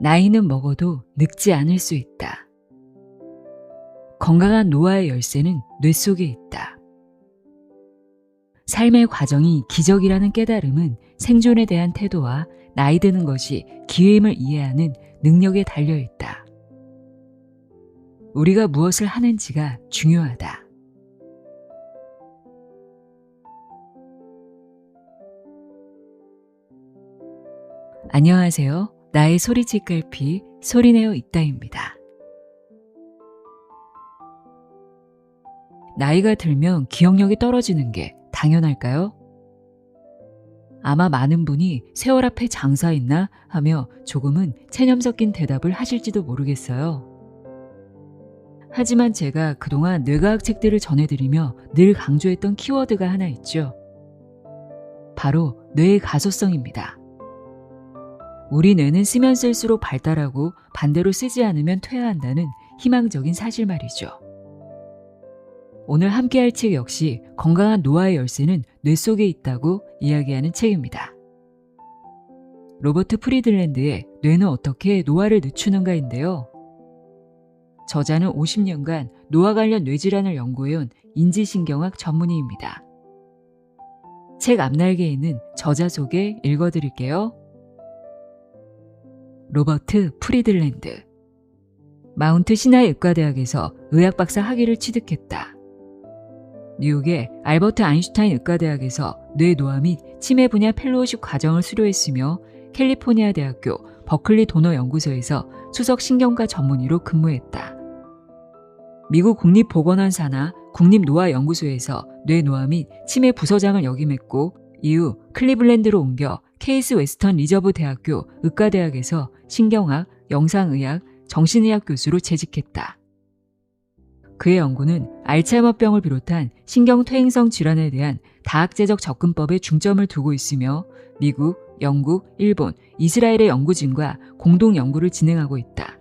나이는 먹어도 늙지 않을 수 있다. 건강한 노화의 열쇠는 뇌 속에 있다. 삶의 과정이 기적이라는 깨달음은 생존에 대한 태도와 나이 드는 것이 기회임을 이해하는 능력에 달려 있다. 우리가 무엇을 하는지가 중요하다. 안녕하세요. 나의 소리집 갈피 소리내어 있다입니다. 나이가 들면 기억력이 떨어지는 게 당연할까요? 아마 많은 분이 세월 앞에 장사했나 하며 조금은 체념 섞인 대답을 하실지도 모르겠어요. 하지만 제가 그동안 뇌과학 책들을 전해드리며 늘 강조했던 키워드가 하나 있죠. 바로 뇌의 가소성입니다. 우리 뇌는 쓰면 쓸수록 발달하고 반대로 쓰지 않으면 퇴화한다는 희망적인 사실 말이죠. 오늘 함께할 책 역시 건강한 노화의 열쇠는 뇌 속에 있다고 이야기하는 책입니다. 로버트 프리들랜드의 뇌는 어떻게 노화를 늦추는가인데요. 저자는 50년간 노화 관련 뇌질환을 연구해온 인지신경학 전문의입니다. 책 앞날개에 있는 저자 소개 읽어드릴게요. 로버트 프리들랜드. 마운트 시나이 의과대학에서 의학박사 학위를 취득했다. 뉴욕의 알버트 아인슈타인 의과대학에서 뇌노화 및 치매 분야 펠로우십 과정을 수료했으며 캘리포니아 대학교 버클리 도너 연구소에서 수석 신경과 전문의로 근무했다. 미국 국립보건원사나 국립노화연구소에서 뇌노화 및 치매 부서장을 역임했고 이후 클리블랜드로 옮겨 케이스 웨스턴 리저브 대학교 의과대학에서 신경학, 영상의학, 정신의학 교수로 재직했다. 그의 연구는 알츠하이머병을 비롯한 신경퇴행성 질환에 대한 다학제적 접근법에 중점을 두고 있으며 미국, 영국, 일본, 이스라엘의 연구진과 공동 연구를 진행하고 있다.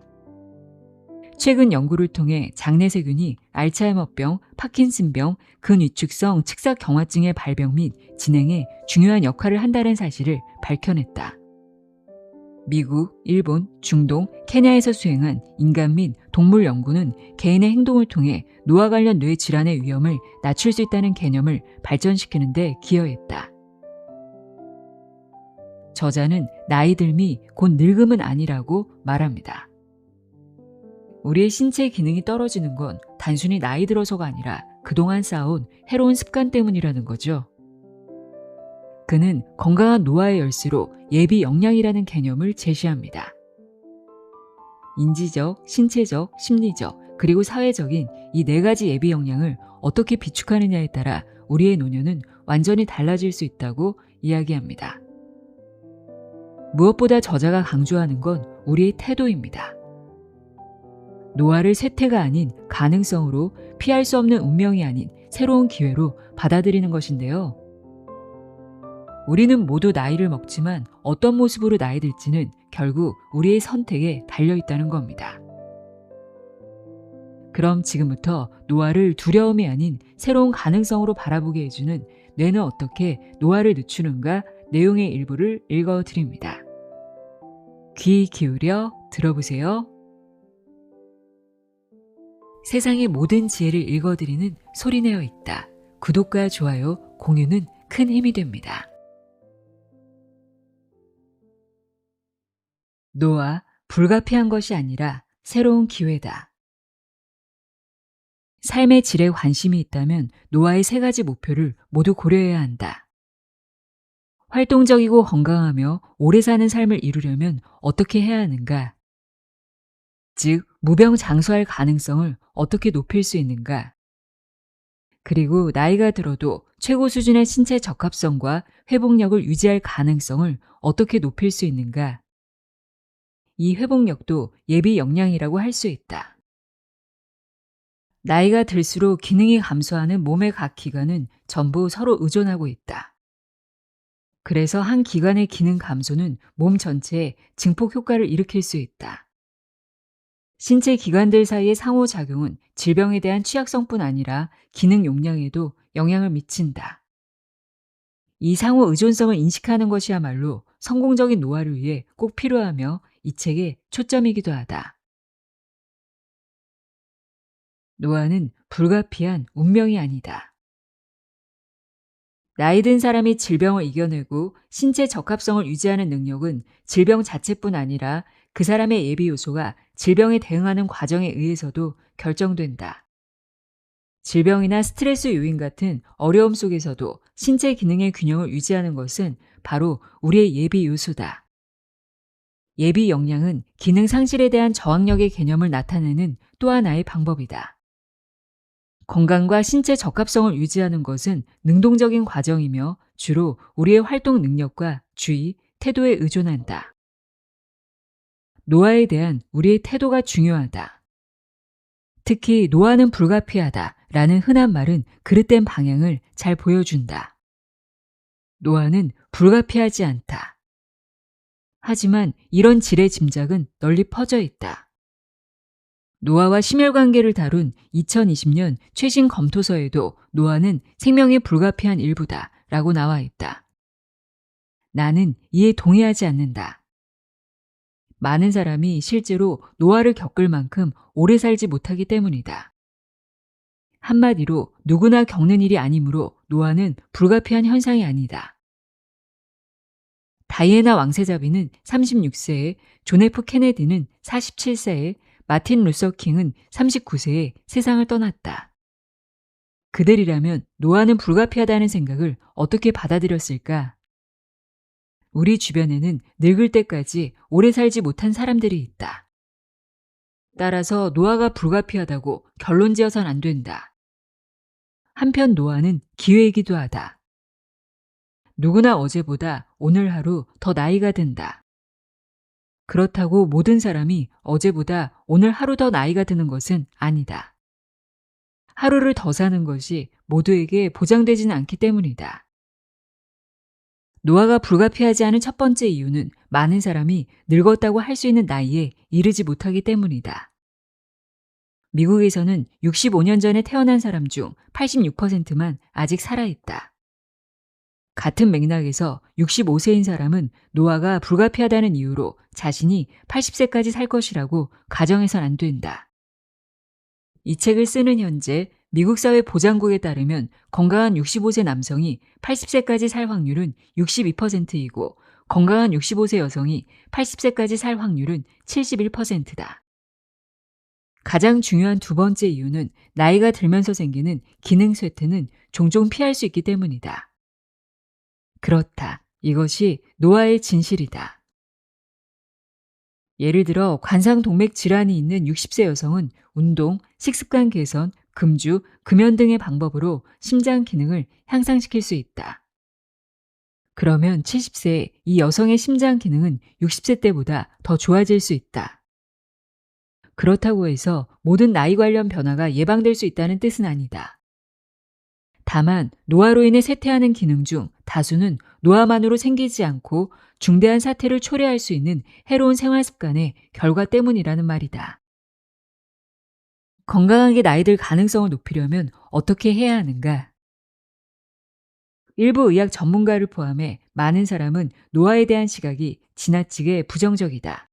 최근 연구를 통해 장내세균이 알츠하이머병, 파킨슨병, 근위축성 측사경화증의 발병 및 진행에 중요한 역할을 한다는 사실을 밝혀냈다. 미국, 일본, 중동, 케냐에서 수행한 인간 및 동물 연구는 개인의 행동을 통해 노화 관련 뇌 질환의 위험을 낮출 수 있다는 개념을 발전시키는 데 기여했다. 저자는 나이 들미 곧 늙음은 아니라고 말합니다. 우리의 신체 기능이 떨어지는 건 단순히 나이 들어서가 아니라 그동안 쌓아온 해로운 습관 때문이라는 거죠. 그는 건강한 노화의 열쇠로 예비 역량이라는 개념을 제시합니다. 인지적, 신체적, 심리적, 그리고 사회적인 이 네 가지 예비 역량을 어떻게 비축하느냐에 따라 우리의 노년은 완전히 달라질 수 있다고 이야기합니다. 무엇보다 저자가 강조하는 건 우리의 태도입니다. 노화를 쇠퇴가 아닌 가능성으로 피할 수 없는 운명이 아닌 새로운 기회로 받아들이는 것인데요. 우리는 모두 나이를 먹지만 어떤 모습으로 나이 들지는 결국 우리의 선택에 달려있다는 겁니다. 그럼 지금부터 노화를 두려움이 아닌 새로운 가능성으로 바라보게 해주는 뇌는 어떻게 노화를 늦추는가 내용의 일부를 읽어드립니다. 귀 기울여 들어보세요. 세상의 모든 지혜를 읽어드리는 소리내어 있다. 구독과 좋아요, 공유는 큰 힘이 됩니다. 노화, 불가피한 것이 아니라 새로운 기회다. 삶의 질에 관심이 있다면 노화의 세 가지 목표를 모두 고려해야 한다. 활동적이고 건강하며 오래 사는 삶을 이루려면 어떻게 해야 하는가? 즉, 무병장수할 가능성을 어떻게 높일 수 있는가? 그리고 나이가 들어도 최고 수준의 신체 적합성과 회복력을 유지할 가능성을 어떻게 높일 수 있는가? 이 회복력도 예비 역량이라고 할 수 있다. 나이가 들수록 기능이 감소하는 몸의 각 기관은 전부 서로 의존하고 있다. 그래서 한 기관의 기능 감소는 몸 전체에 증폭 효과를 일으킬 수 있다. 신체 기관들 사이의 상호작용은 질병에 대한 취약성뿐 아니라 기능 용량에도 영향을 미친다. 이 상호 의존성을 인식하는 것이야말로 성공적인 노화를 위해 꼭 필요하며 이 책의 초점이기도 하다. 노화는 불가피한 운명이 아니다. 나이 든 사람이 질병을 이겨내고 신체 적합성을 유지하는 능력은 질병 자체뿐 아니라 그 사람의 예비 요소가 질병에 대응하는 과정에 의해서도 결정된다. 질병이나 스트레스 요인 같은 어려움 속에서도 신체 기능의 균형을 유지하는 것은 바로 우리의 예비 요소다. 예비 역량은 기능 상실에 대한 저항력의 개념을 나타내는 또 하나의 방법이다. 건강과 신체 적합성을 유지하는 것은 능동적인 과정이며 주로 우리의 활동 능력과 주의, 태도에 의존한다. 노화에 대한 우리의 태도가 중요하다. 특히 노화는 불가피하다 라는 흔한 말은 그릇된 방향을 잘 보여준다. 노화는 불가피하지 않다. 하지만 이런 질의 짐작은 널리 퍼져 있다. 노화와 심혈관계를 다룬 2020년 최신 검토서에도 노화는 생명의 불가피한 일부다 라고 나와 있다. 나는 이에 동의하지 않는다. 많은 사람이 실제로 노화를 겪을 만큼 오래 살지 못하기 때문이다. 한마디로 누구나 겪는 일이 아니므로 노화는 불가피한 현상이 아니다. 다이애나 왕세자비는 36세에, 존 F 케네디는 47세에, 마틴 루서 킹은 39세에 세상을 떠났다. 그들이라면 노화는 불가피하다는 생각을 어떻게 받아들였을까? 우리 주변에는 늙을 때까지 오래 살지 못한 사람들이 있다. 따라서 노화가 불가피하다고 결론 지어선 안 된다. 한편 노화는 기회이기도 하다. 누구나 어제보다 오늘 하루 더 나이가 든다. 그렇다고 모든 사람이 어제보다 오늘 하루 더 나이가 드는 것은 아니다. 하루를 더 사는 것이 모두에게 보장되지는 않기 때문이다. 노화가 불가피하지 않은 첫 번째 이유는 많은 사람이 늙었다고 할 수 있는 나이에 이르지 못하기 때문이다. 미국에서는 65년 전에 태어난 사람 중 86%만 아직 살아있다. 같은 맥락에서 65세인 사람은 노화가 불가피하다는 이유로 자신이 80세까지 살 것이라고 가정해선 안 된다. 이 책을 쓰는 현재 미국 사회 보장국에 따르면 건강한 65세 남성이 80세까지 살 확률은 62%이고 건강한 65세 여성이 80세까지 살 확률은 71%다. 가장 중요한 두 번째 이유는 나이가 들면서 생기는 기능 쇠퇴는 종종 피할 수 있기 때문이다. 그렇다. 이것이 노화의 진실이다. 예를 들어 관상동맥 질환이 있는 60세 여성은 운동, 식습관 개선, 금주, 금연 등의 방법으로 심장 기능을 향상시킬 수 있다. 그러면 70세에 이 여성의 심장 기능은 60세 때보다 더 좋아질 수 있다. 그렇다고 해서 모든 나이 관련 변화가 예방될 수 있다는 뜻은 아니다. 다만 노화로 인해 쇠퇴하는 기능 중 다수는 노화만으로 생기지 않고 중대한 사태를 초래할 수 있는 해로운 생활 습관의 결과 때문이라는 말이다. 건강하게 나이 들 가능성을 높이려면 어떻게 해야 하는가? 일부 의학 전문가를 포함해 많은 사람은 노화에 대한 시각이 지나치게 부정적이다.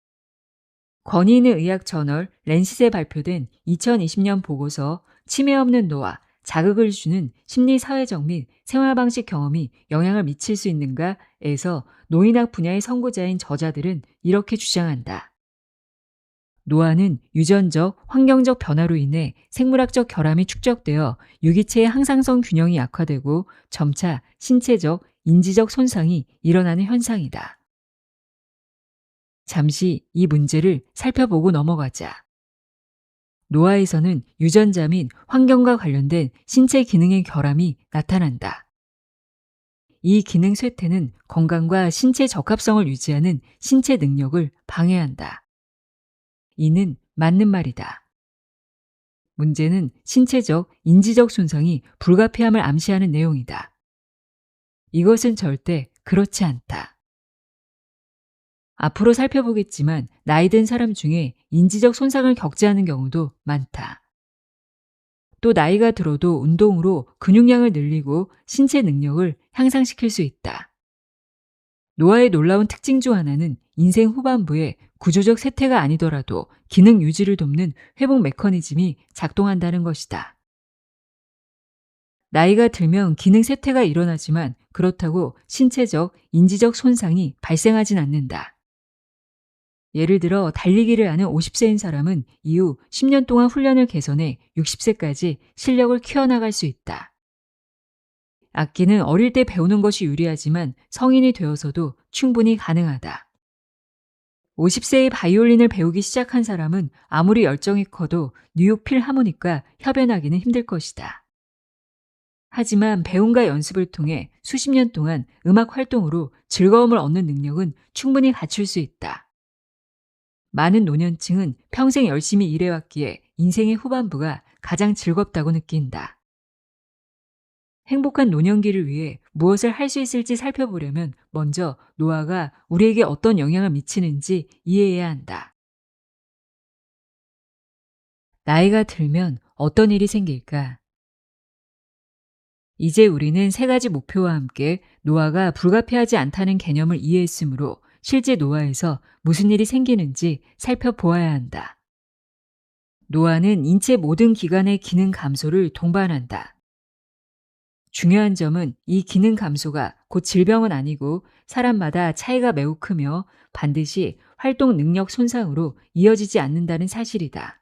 권위 있는 의학 저널 랜싯에 발표된 2020년 보고서 치매 없는 노화, 자극을 주는 심리 사회적 및 생활방식 경험이 영향을 미칠 수 있는가에서 노인학 분야의 선구자인 저자들은 이렇게 주장한다. 노화는 유전적, 환경적 변화로 인해 생물학적 결함이 축적되어 유기체의 항상성 균형이 약화되고 점차 신체적, 인지적 손상이 일어나는 현상이다. 잠시 이 문제를 살펴보고 넘어가자. 노화에서는 유전자 및 환경과 관련된 신체 기능의 결함이 나타난다. 이 기능 쇠퇴는 건강과 신체 적합성을 유지하는 신체 능력을 방해한다. 이는 맞는 말이다. 문제는 신체적, 인지적 손상이 불가피함을 암시하는 내용이다. 이것은 절대 그렇지 않다. 앞으로 살펴보겠지만 나이 든 사람 중에 인지적 손상을 겪지 않은 경우도 많다. 또 나이가 들어도 운동으로 근육량을 늘리고 신체 능력을 향상시킬 수 있다. 노화의 놀라운 특징 중 하나는 인생 후반부에 구조적 쇠퇴가 아니더라도 기능 유지를 돕는 회복 메커니즘이 작동한다는 것이다. 나이가 들면 기능 쇠퇴가 일어나지만 그렇다고 신체적, 인지적 손상이 발생하진 않는다. 예를 들어 달리기를 하는 50세인 사람은 이후 10년 동안 훈련을 개선해 60세까지 실력을 키워나갈 수 있다. 악기는 어릴 때 배우는 것이 유리하지만 성인이 되어서도 충분히 가능하다. 50세의 바이올린을 배우기 시작한 사람은 아무리 열정이 커도 뉴욕 필하모니카 협연하기는 힘들 것이다. 하지만 배움과 연습을 통해 수십 년 동안 음악 활동으로 즐거움을 얻는 능력은 충분히 갖출 수 있다. 많은 노년층은 평생 열심히 일해왔기에 인생의 후반부가 가장 즐겁다고 느낀다. 행복한 노년기를 위해 무엇을 할 수 있을지 살펴보려면 먼저 노화가 우리에게 어떤 영향을 미치는지 이해해야 한다. 나이가 들면 어떤 일이 생길까? 이제 우리는 세 가지 목표와 함께 노화가 불가피하지 않다는 개념을 이해했으므로 실제 노화에서 무슨 일이 생기는지 살펴보아야 한다. 노화는 인체 모든 기관의 기능 감소를 동반한다. 중요한 점은 이 기능 감소가 곧 질병은 아니고 사람마다 차이가 매우 크며 반드시 활동 능력 손상으로 이어지지 않는다는 사실이다.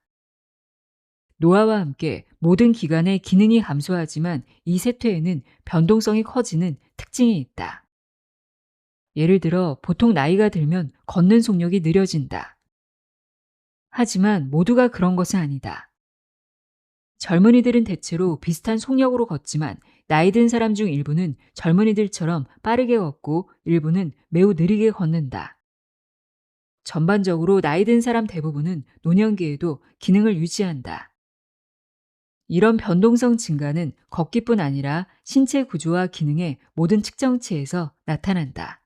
노화와 함께 모든 기관의 기능이 감소하지만 이 쇠퇴에는 변동성이 커지는 특징이 있다. 예를 들어 보통 나이가 들면 걷는 속력이 느려진다. 하지만 모두가 그런 것은 아니다. 젊은이들은 대체로 비슷한 속력으로 걷지만 나이 든 사람 중 일부는 젊은이들처럼 빠르게 걷고 일부는 매우 느리게 걷는다. 전반적으로 나이 든 사람 대부분은 노년기에도 기능을 유지한다. 이런 변동성 증가는 걷기뿐 아니라 신체 구조와 기능의 모든 측정치에서 나타난다.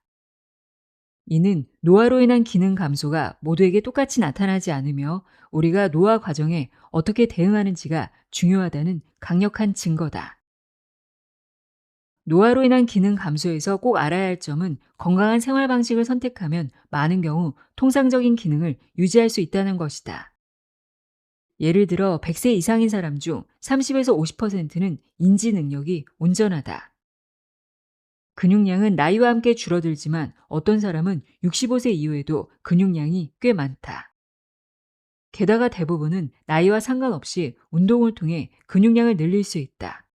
이는 노화로 인한 기능 감소가 모두에게 똑같이 나타나지 않으며 우리가 노화 과정에 어떻게 대응하는지가 중요하다는 강력한 증거다. 노화로 인한 기능 감소에서 꼭 알아야 할 점은 건강한 생활 방식을 선택하면 많은 경우 통상적인 기능을 유지할 수 있다는 것이다. 예를 들어 100세 이상인 사람 중 30에서 50%는 인지 능력이 온전하다. 근육량은 나이와 함께 줄어들지만 어떤 사람은 65세 이후에도 근육량이 꽤 많다. 게다가 대부분은 나이와 상관없이 운동을 통해 근육량을 늘릴 수 있다.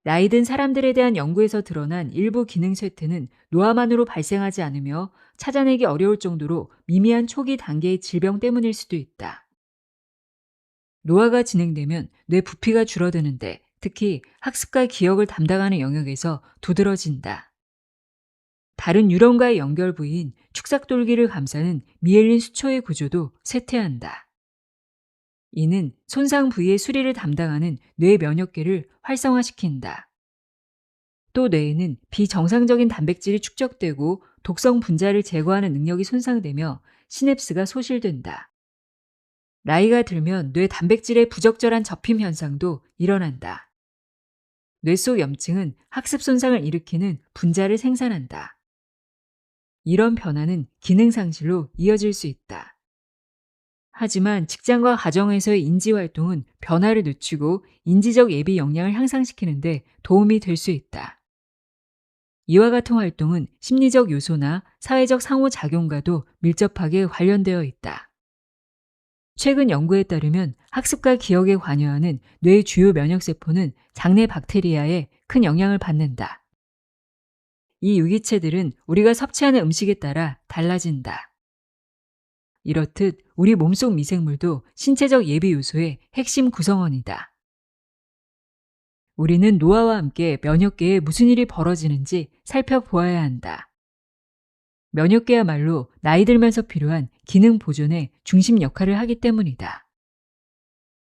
나이 든 사람들에 대한 연구에서 드러난 일부 기능 쇠퇴는 노화만으로 발생하지 않으며 찾아내기 어려울 정도로 미미한 초기 단계의 질병 때문일 수도 있다. 노화가 진행되면 뇌 부피가 줄어드는데 특히 학습과 기억을 담당하는 영역에서 두드러진다. 다른 뉴런과의 연결 부위인 축삭돌기를 감싸는 미엘린 수초의 구조도 쇠퇴한다. 이는 손상 부위의 수리를 담당하는 뇌 면역계를 활성화시킨다. 또 뇌에는 비정상적인 단백질이 축적되고 독성 분자를 제거하는 능력이 손상되며 시냅스가 소실된다. 나이가 들면 뇌 단백질의 부적절한 접힘 현상도 일어난다. 뇌 속 염증은 학습 손상을 일으키는 분자를 생산한다. 이런 변화는 기능 상실로 이어질 수 있다. 하지만 직장과 가정에서의 인지 활동은 변화를 늦추고 인지적 예비 역량을 향상시키는 데 도움이 될 수 있다. 이와 같은 활동은 심리적 요소나 사회적 상호작용과도 밀접하게 관련되어 있다. 최근 연구에 따르면 학습과 기억에 관여하는 뇌의 주요 면역세포는 장내 박테리아에 큰 영향을 받는다. 이 유기체들은 우리가 섭취하는 음식에 따라 달라진다. 이렇듯 우리 몸속 미생물도 신체적 예비 요소의 핵심 구성원이다. 우리는 노화와 함께 면역계에 무슨 일이 벌어지는지 살펴보아야 한다. 면역계야말로 나이 들면서 필요한 기능 보존의 중심 역할을 하기 때문이다.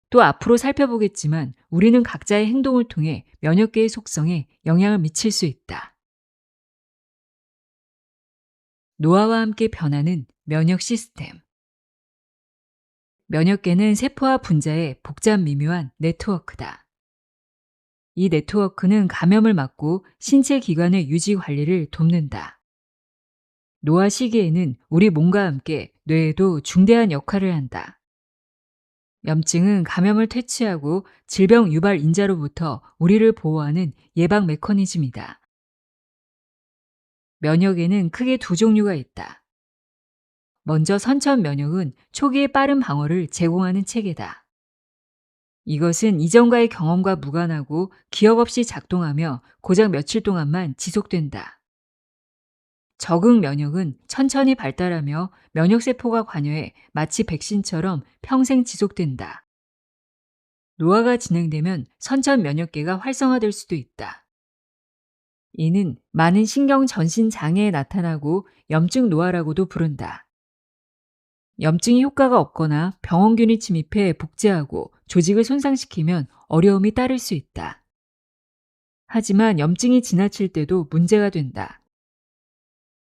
또 앞으로 살펴보겠지만 우리는 각자의 행동을 통해 면역계의 속성에 영향을 미칠 수 있다. 노화와 함께 변하는 면역 시스템. 면역계는 세포와 분자의 복잡 미묘한 네트워크다. 이 네트워크는 감염을 막고 신체 기관의 유지 관리를 돕는다. 노화 시기에는 우리 몸과 함께 뇌에도 중대한 역할을 한다. 염증은 감염을 퇴치하고 질병 유발 인자로부터 우리를 보호하는 예방 메커니즘이다. 면역에는 크게 두 종류가 있다. 먼저 선천 면역은 초기의 빠른 방어를 제공하는 체계다. 이것은 이전과의 경험과 무관하고 기억 없이 작동하며 고작 며칠 동안만 지속된다. 적응 면역은 천천히 발달하며 면역세포가 관여해 마치 백신처럼 평생 지속된다. 노화가 진행되면 선천 면역계가 활성화될 수도 있다. 이는 많은 신경 전신 장애에 나타나고 염증 노화라고도 부른다. 염증이 효과가 없거나 병원균이 침입해 복제하고 조직을 손상시키면 어려움이 따를 수 있다. 하지만 염증이 지나칠 때도 문제가 된다.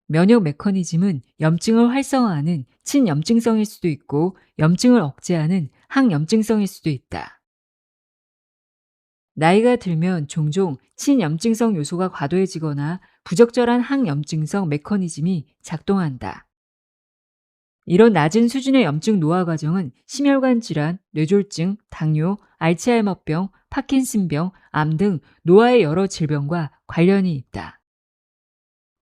면역 메커니즘은 염증을 활성화하는 친염증성일 수도 있고 염증을 억제하는 항염증성일 수도 있다. 나이가 들면 종종 친염증성 요소가 과도해지거나 부적절한 항염증성 메커니즘이 작동한다. 이런 낮은 수준의 염증 노화 과정은 심혈관 질환, 뇌졸중, 당뇨, 알츠하이머병, 파킨슨병, 암 등 노화의 여러 질병과 관련이 있다.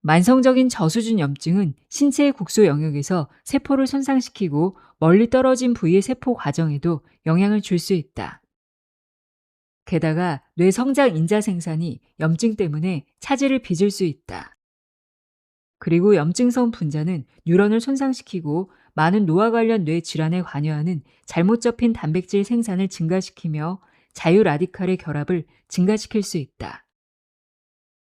만성적인 저수준 염증은 신체의 국소 영역에서 세포를 손상시키고 멀리 떨어진 부위의 세포 과정에도 영향을 줄 수 있다. 게다가 뇌 성장 인자 생산이 염증 때문에 차질을 빚을 수 있다. 그리고 염증성 분자는 뉴런을 손상시키고 많은 노화 관련 뇌 질환에 관여하는 잘못 접힌 단백질 생산을 증가시키며 자유 라디칼의 결합을 증가시킬 수 있다.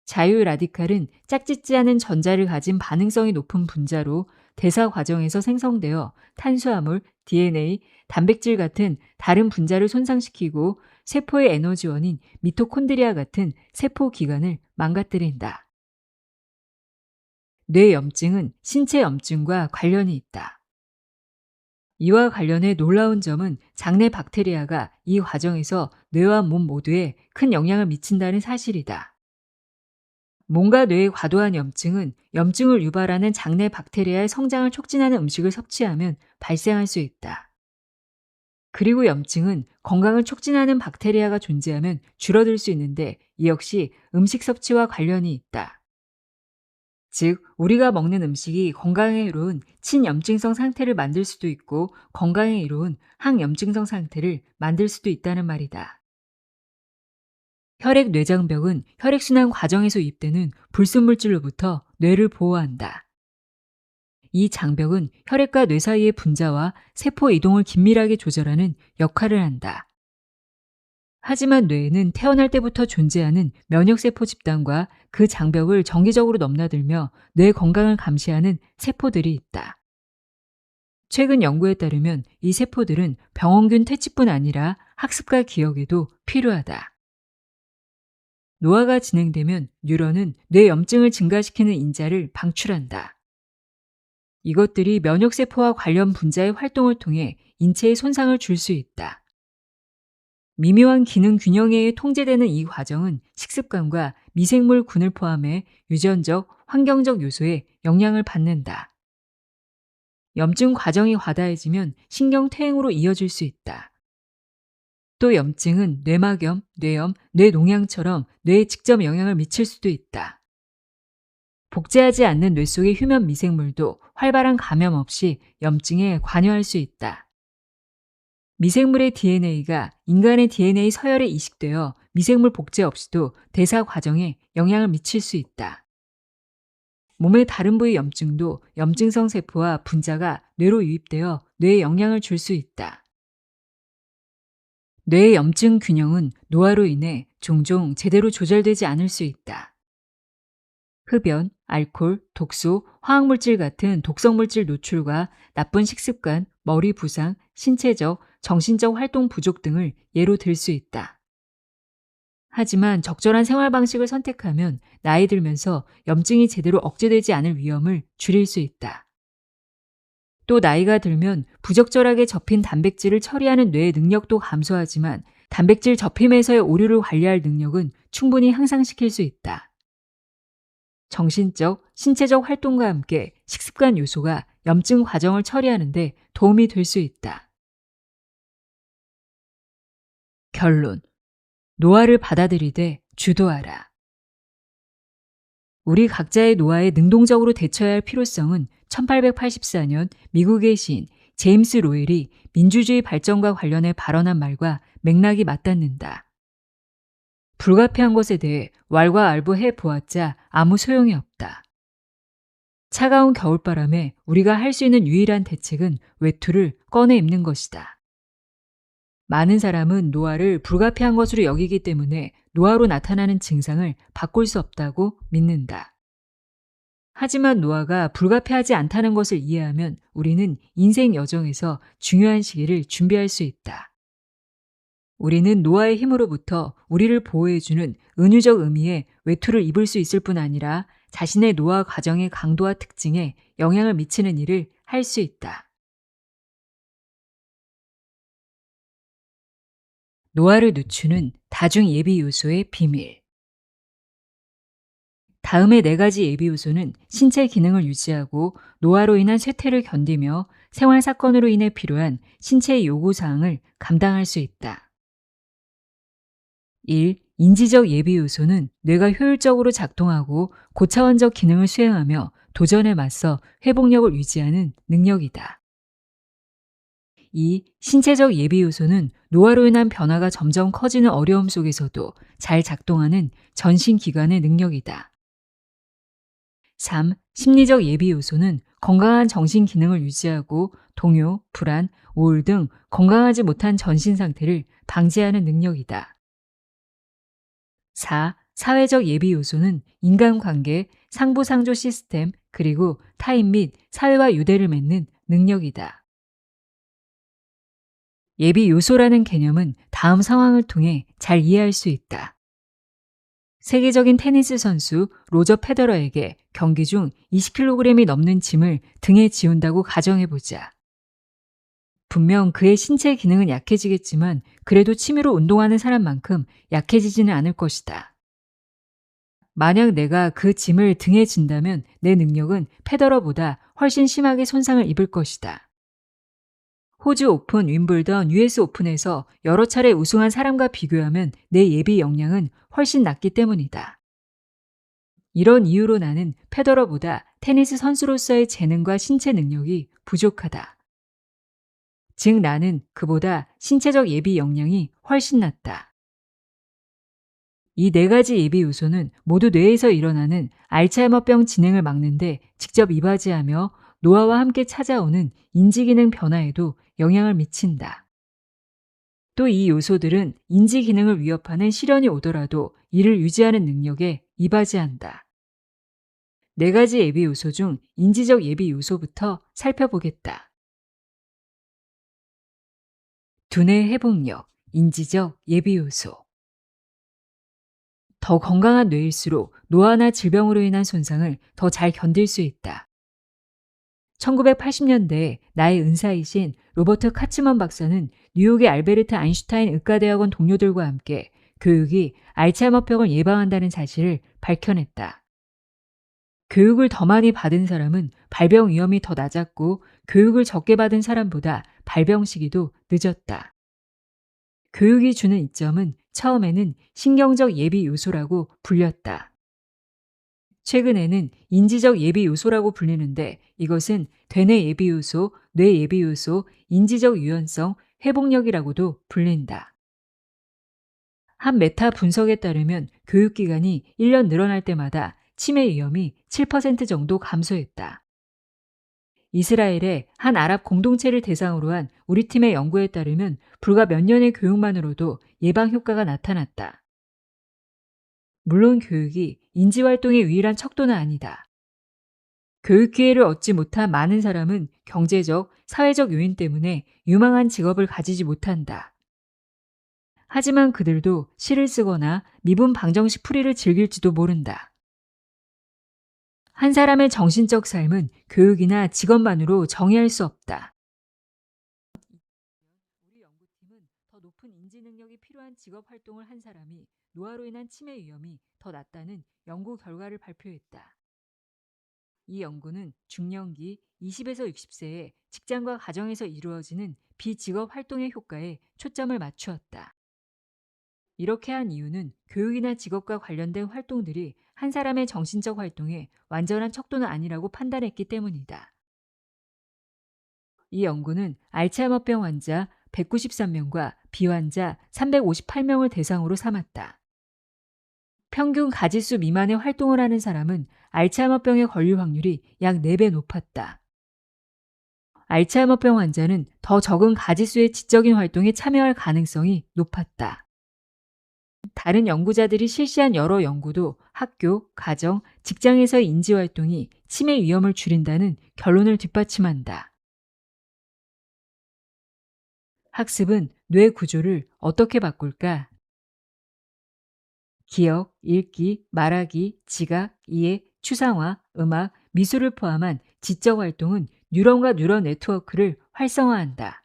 자유 라디칼은 짝짓지 않은 전자를 가진 반응성이 높은 분자로 대사 과정에서 생성되어 탄수화물, DNA, 단백질 같은 다른 분자를 손상시키고 세포의 에너지원인 미토콘드리아 같은 세포 기관을 망가뜨린다. 뇌 염증은 신체 염증과 관련이 있다. 이와 관련해 놀라운 점은 장내 박테리아가 이 과정에서 뇌와 몸 모두에 큰 영향을 미친다는 사실이다. 몸과 뇌의 과도한 염증은 염증을 유발하는 장내 박테리아의 성장을 촉진하는 음식을 섭취하면 발생할 수 있다. 그리고 염증은 건강을 촉진하는 박테리아가 존재하면 줄어들 수 있는데 이 역시 음식 섭취와 관련이 있다. 즉, 우리가 먹는 음식이 건강에 이로운 친염증성 상태를 만들 수도 있고 건강에 이로운 항염증성 상태를 만들 수도 있다는 말이다. 혈액뇌장벽은 혈액순환 과정에서 유입되는 불순물질로부터 뇌를 보호한다. 이 장벽은 혈액과 뇌 사이의 분자와 세포 이동을 긴밀하게 조절하는 역할을 한다. 하지만 뇌에는 태어날 때부터 존재하는 면역세포 집단과 그 장벽을 정기적으로 넘나들며 뇌 건강을 감시하는 세포들이 있다. 최근 연구에 따르면 이 세포들은 병원균 퇴치뿐 아니라 학습과 기억에도 필요하다. 노화가 진행되면 뉴런은 뇌 염증을 증가시키는 인자를 방출한다. 이것들이 면역세포와 관련 분자의 활동을 통해 인체에 손상을 줄 수 있다. 미묘한 기능 균형에 의해 통제되는 이 과정은 식습관과 미생물군을 포함해 유전적, 환경적 요소에 영향을 받는다. 염증 과정이 과다해지면 신경퇴행으로 이어질 수 있다. 또 염증은 뇌막염, 뇌염, 뇌농양처럼 뇌에 직접 영향을 미칠 수도 있다. 복제하지 않는 뇌 속의 휴면 미생물도 활발한 감염 없이 염증에 관여할 수 있다. 미생물의 DNA가 인간의 DNA 서열에 이식되어 미생물 복제 없이도 대사 과정에 영향을 미칠 수 있다. 몸의 다른 부위 염증도 염증성 세포와 분자가 뇌로 유입되어 뇌에 영향을 줄 수 있다. 뇌의 염증 균형은 노화로 인해 종종 제대로 조절되지 않을 수 있다. 흡연, 알코올, 독소, 화학물질 같은 독성물질 노출과 나쁜 식습관, 머리 부상, 신체적, 정신적 활동 부족 등을 예로 들 수 있다. 하지만 적절한 생활 방식을 선택하면 나이 들면서 염증이 제대로 억제되지 않을 위험을 줄일 수 있다. 또 나이가 들면 부적절하게 접힌 단백질을 처리하는 뇌의 능력도 감소하지만 단백질 접힘에서의 오류를 관리할 능력은 충분히 향상시킬 수 있다. 정신적, 신체적 활동과 함께 식습관 요소가 염증 과정을 처리하는 데 도움이 될 수 있다. 결론. 노화를 받아들이되 주도하라. 우리 각자의 노화에 능동적으로 대처해야 할 필요성은 1884년 미국의 시인 제임스 로일이 민주주의 발전과 관련해 발언한 말과 맥락이 맞닿는다. 불가피한 것에 대해 왈가왈부해 보았자 아무 소용이 없다. 차가운 겨울바람에 우리가 할 수 있는 유일한 대책은 외투를 꺼내 입는 것이다. 많은 사람은 노화를 불가피한 것으로 여기기 때문에 노화로 나타나는 증상을 바꿀 수 없다고 믿는다. 하지만 노화가 불가피하지 않다는 것을 이해하면 우리는 인생 여정에서 중요한 시기를 준비할 수 있다. 우리는 노화의 힘으로부터 우리를 보호해주는 은유적 의미의 외투를 입을 수 있을 뿐 아니라 자신의 노화 과정의 강도와 특징에 영향을 미치는 일을 할 수 있다. 노화를 늦추는 다중 예비 요소의 비밀. 다음의 4가지 예비 요소는 신체 기능을 유지하고 노화로 인한 쇠퇴를 견디며 생활 사건으로 인해 필요한 신체의 요구 사항을 감당할 수 있다. 1. 인지적 예비 요소는 뇌가 효율적으로 작동하고 고차원적 기능을 수행하며 도전에 맞서 회복력을 유지하는 능력이다. 2. 신체적 예비 요소는 노화로 인한 변화가 점점 커지는 어려움 속에서도 잘 작동하는 전신기관의 능력이다. 3. 심리적 예비 요소는 건강한 정신 기능을 유지하고 동요, 불안, 우울 등 건강하지 못한 전신 상태를 방지하는 능력이다. 4. 사회적 예비 요소는 인간관계, 상부상조 시스템, 그리고 타인 및 사회와 유대를 맺는 능력이다. 예비 요소라는 개념은 다음 상황을 통해 잘 이해할 수 있다. 세계적인 테니스 선수 로저 페더러에게 경기 중 20kg이 넘는 짐을 등에 지운다고 가정해보자. 분명 그의 신체 기능은 약해지겠지만 그래도 취미로 운동하는 사람만큼 약해지지는 않을 것이다. 만약 내가 그 짐을 등에 진다면 내 능력은 페더러보다 훨씬 심하게 손상을 입을 것이다. 호주 오픈, 윈블던, US 오픈에서 여러 차례 우승한 사람과 비교하면 내 예비 역량은 훨씬 낮기 때문이다. 이런 이유로 나는 페더러보다 테니스 선수로서의 재능과 신체 능력이 부족하다. 즉 나는 그보다 신체적 예비 역량이 훨씬 낮다. 이 4가지 예비 요소는 모두 뇌에서 일어나는 알츠하이머병 진행을 막는데 직접 이바지하며 노화와 함께 찾아오는 인지기능 변화에도 영향을 미친다. 또 이 요소들은 인지기능을 위협하는 시련이 오더라도 이를 유지하는 능력에 이바지한다. 4가지 예비 요소 중 인지적 예비 요소부터 살펴보겠다. 두뇌 회복력, 인지적 예비 요소. 더 건강한 뇌일수록 노화나 질병으로 인한 손상을 더 잘 견딜 수 있다. 1980년대에 나의 은사이신 로버트 카츠먼 박사는 뉴욕의 알베르트 아인슈타인 의과대학원 동료들과 함께 교육이 알츠하이머병을 예방한다는 사실을 밝혀냈다. 교육을 더 많이 받은 사람은 발병 위험이 더 낮았고 교육을 적게 받은 사람보다 발병 시기도 늦었다. 교육이 주는 이점은 처음에는 신경적 예비 요소라고 불렸다. 최근에는 인지적 예비 요소라고 불리는데 이것은 되뇌 예비 요소, 뇌 예비 요소, 인지적 유연성, 회복력이라고도 불린다. 한 메타 분석에 따르면 교육기간이 1년 늘어날 때마다 치매 위험이 7% 정도 감소했다. 이스라엘의 한 아랍 공동체를 대상으로 한 우리 팀의 연구에 따르면 불과 몇 년의 교육만으로도 예방 효과가 나타났다. 물론 교육이 인지활동의 유일한 척도는 아니다. 교육 기회를 얻지 못한 많은 사람은 경제적, 사회적 요인 때문에 유망한 직업을 가지지 못한다. 하지만 그들도 시를 쓰거나 미분 방정식 풀이를 즐길지도 모른다. 한 사람의 정신적 삶은 교육이나 직업만으로 정의할 수 없다. 우리 연구팀은 더 높은 인지 능력이 필요한 직업 활동을 한 사람이 노화로 인한 치매 위험이 더 낮다는 연구 결과를 발표했다. 이 연구는 중년기 20에서 60세의 직장과 가정에서 이루어지는 비직업 활동의 효과에 초점을 맞추었다. 이렇게 한 이유는 교육이나 직업과 관련된 활동들이 한 사람의 정신적 활동에 완전한 척도는 아니라고 판단했기 때문이다. 이 연구는 알츠하이머병 환자 193명과 비환자 358명을 대상으로 삼았다. 평균 가짓수 미만의 활동을 하는 사람은 알츠하이머병에 걸릴 확률이 약 4배 높았다. 알츠하이머병 환자는 더 적은 가짓수의 지적인 활동에 참여할 가능성이 높았다. 다른 연구자들이 실시한 여러 연구도 학교, 가정, 직장에서의 인지활동이 치매 위험을 줄인다는 결론을 뒷받침한다. 학습은 뇌 구조를 어떻게 바꿀까? 기억, 읽기, 말하기, 지각, 이해, 추상화, 음악, 미술을 포함한 지적 활동은 뉴런과 뉴런 네트워크를 활성화한다.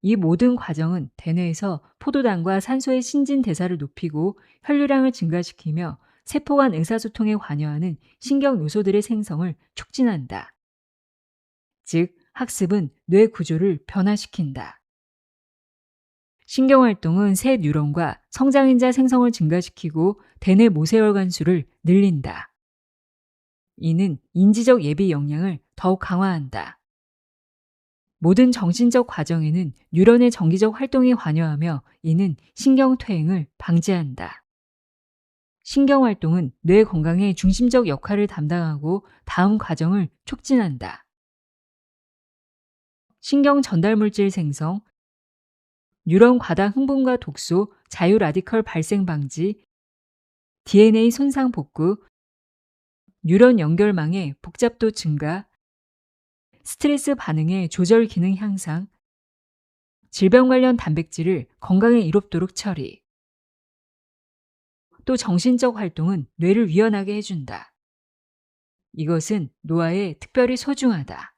이 모든 과정은 대뇌에서 포도당과 산소의 신진 대사를 높이고 혈류량을 증가시키며 세포 간 의사소통에 관여하는 신경 요소들의 생성을 촉진한다. 즉, 학습은 뇌 구조를 변화시킨다. 신경활동은 새 뉴런과 성장인자 생성을 증가시키고 대뇌 모세혈관 수를 늘린다. 이는 인지적 예비 역량을 더욱 강화한다. 모든 정신적 과정에는 뉴런의 정기적 활동이 관여하며 이는 신경퇴행을 방지한다. 신경활동은 뇌 건강의 중심적 역할을 담당하고 다음 과정을 촉진한다. 신경 전달물질 생성, 뉴런 과다 흥분과 독소, 자유 라디컬 발생 방지, DNA 손상 복구, 뉴런 연결망의 복잡도 증가, 스트레스 반응의 조절 기능 향상, 질병 관련 단백질을 건강에 이롭도록 처리. 또 정신적 활동은 뇌를 유연하게 해준다. 이것은 노화에 특별히 소중하다.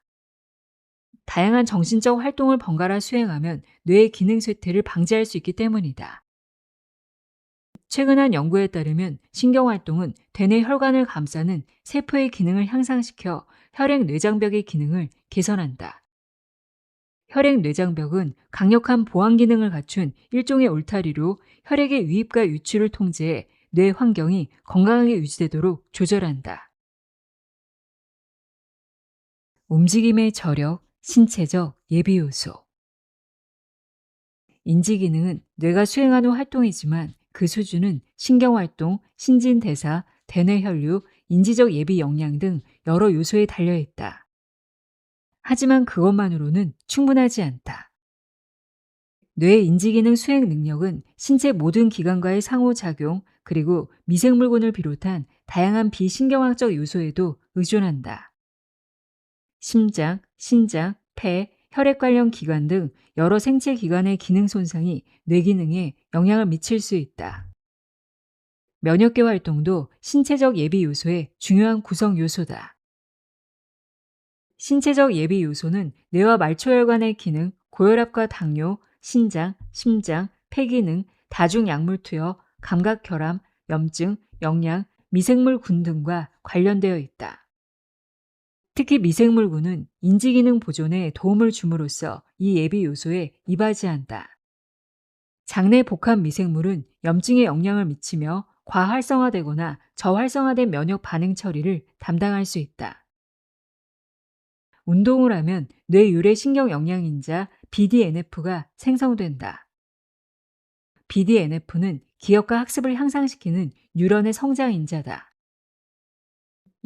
다양한 정신적 활동을 번갈아 수행하면 뇌의 기능 쇠퇴를 방지할 수 있기 때문이다. 최근 한 연구에 따르면 신경활동은 대뇌 혈관을 감싸는 세포의 기능을 향상시켜 혈액-뇌장벽의 기능을 개선한다. 혈액-뇌장벽은 강력한 보안 기능을 갖춘 일종의 울타리로 혈액의 유입과 유출을 통제해 뇌 환경이 건강하게 유지되도록 조절한다. 움직임의 저력, 신체적 예비 요소. 인지 기능은 뇌가 수행하는 활동이지만 그 수준은 신경활동, 신진대사, 대뇌 혈류, 인지적 예비 역량 등 여러 요소에 달려있다. 하지만 그것만으로는 충분하지 않다. 뇌의 인지기능 수행 능력은 신체 모든 기관과의 상호작용 그리고 미생물군을 비롯한 다양한 비신경학적 요소에도 의존한다. 심장, 신장, 폐, 혈액 관련 기관 등 여러 생체 기관의 기능 손상이 뇌 기능에 영향을 미칠 수 있다. 면역계 활동도 신체적 예비 요소의 중요한 구성 요소다. 신체적 예비 요소는 뇌와 말초혈관의 기능, 고혈압과 당뇨, 신장, 심장, 폐기능, 다중약물 투여, 감각결함, 염증, 영양, 미생물군 등과 관련되어 있다. 특히 미생물군은 인지기능 보존에 도움을 줌으로써 이 예비 요소에 이바지한다. 장내 복합 미생물은 염증에 영향을 미치며 과활성화되거나 저활성화된 면역 반응 처리를 담당할 수 있다. 운동을 하면 뇌 유래 신경 영양인자 BDNF가 생성된다. BDNF는 기억과 학습을 향상시키는 뉴런의 성장인자다.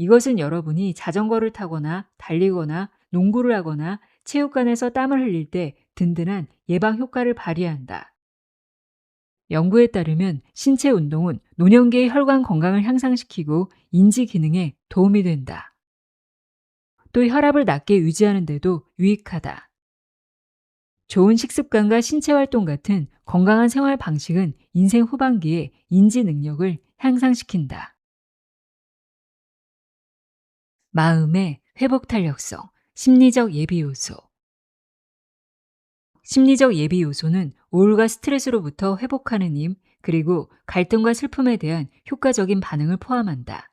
이것은 여러분이 자전거를 타거나 달리거나 농구를 하거나 체육관에서 땀을 흘릴 때 든든한 예방 효과를 발휘한다. 연구에 따르면 신체 운동은 노년기의 혈관 건강을 향상시키고 인지 기능에 도움이 된다. 또 혈압을 낮게 유지하는 데도 유익하다. 좋은 식습관과 신체 활동 같은 건강한 생활 방식은 인생 후반기에 인지 능력을 향상시킨다. 마음의 회복 탄력성, 심리적 예비 요소. 심리적 예비 요소는 우울과 스트레스로부터 회복하는 힘, 그리고 갈등과 슬픔에 대한 효과적인 반응을 포함한다.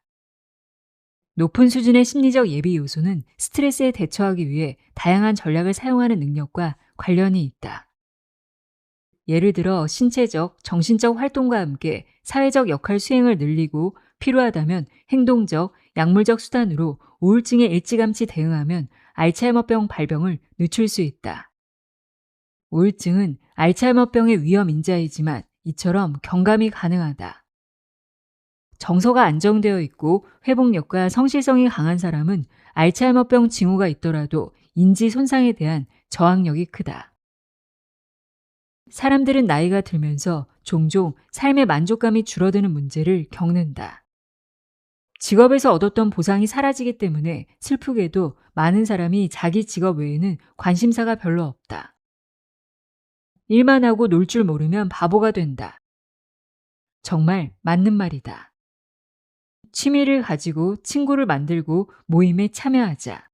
높은 수준의 심리적 예비 요소는 스트레스에 대처하기 위해 다양한 전략을 사용하는 능력과 관련이 있다. 예를 들어 신체적, 정신적 활동과 함께 사회적 역할 수행을 늘리고 필요하다면 행동적, 약물적 수단으로 우울증에 일찌감치 대응하면 알츠하이머병 발병을 늦출 수 있다. 우울증은 알츠하이머병의 위험 인자이지만 이처럼 경감이 가능하다. 정서가 안정되어 있고 회복력과 성실성이 강한 사람은 알츠하이머병 징후가 있더라도 인지 손상에 대한 저항력이 크다. 사람들은 나이가 들면서 종종 삶의 만족감이 줄어드는 문제를 겪는다. 직업에서 얻었던 보상이 사라지기 때문에 슬프게도 많은 사람이 자기 직업 외에는 관심사가 별로 없다. 일만 하고 놀 줄 모르면 바보가 된다. 정말 맞는 말이다. 취미를 가지고 친구를 만들고 모임에 참여하자.